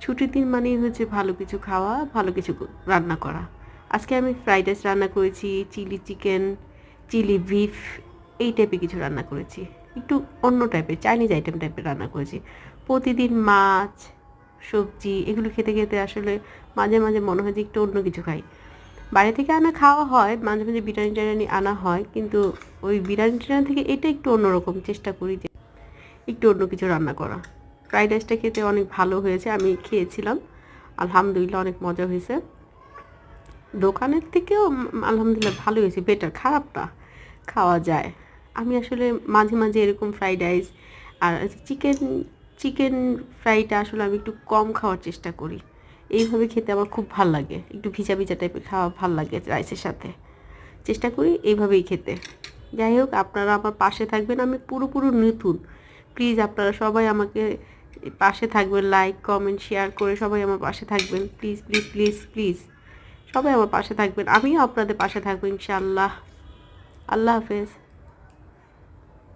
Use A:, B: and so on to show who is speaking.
A: ছুটির দিন মানেই হচ্ছে ভালো কিছু খাওয়া, ভালো কিছু রান্না করা। আজকে আমি ফ্রাইড রাইস রান্না করেছি, চিলি চিকেন, চিলি বিফ, এই টাইপের কিছু রান্না করেছি। একটু অন্য টাইপের চাইনিজ আইটেম টাইপের রান্না করেছি। প্রতিদিন মাছ, সবজি এগুলো খেতে খেতে আসলে মাঝে মাঝে মনে হয় যে একটু অন্য কিছু খাই। বাইরে থেকে আনা খাওয়া হয়, মাঝে মাঝে বিরিয়ানি টিরিয়ানি আনা হয়, কিন্তু ওই বিরিয়ানি টিরিয়ানি থেকে এটা একটু অন্যরকম চেষ্টা করি যে একটু অন্য কিছু রান্না করা। ফ্রাইড রাইসটা খেতে অনেক ভালো হয়েছে, আমি খেয়েছিলাম, আলহামদুলিল্লাহ অনেক মজা হয়েছে। দোকানের থেকেও আলহামদুলিল্লাহ ভালো হয়েছে, বেটার, খারাপ না, খাওয়া যায়। আমি আসলে মাঝে মাঝে এরকম ফ্রাইড রাইস আর চিকেন চিকেন ফ্রাইটা আসলে আমি একটু কম খাওয়ার চেষ্টা করি। এইভাবে খেতে আমার খুব ভাল লাগে, একটু ভিজা ভিজা টাইপের খাওয়া ভাল লাগে রাইসের সাথে। চেষ্টা করি এইভাবেই খেতে। যাই হোক, আপনারা আমার পাশে থাকবেন, আমি পুরোপুরি নতুন। প্লিজ আপনারা সবাই আমাকে পাশে থাকবেন, লাইক কমেন্ট শেয়ার করে সবাই আমার পাশে থাকবেন, প্লিজ প্লিজ প্লিজ প্লিজ। সবাই আমার পাশে থাকবেন, আমিও আপনাদের পাশে থাকবো ইনশাআল্লাহ। আল্লাহ হাফেজ।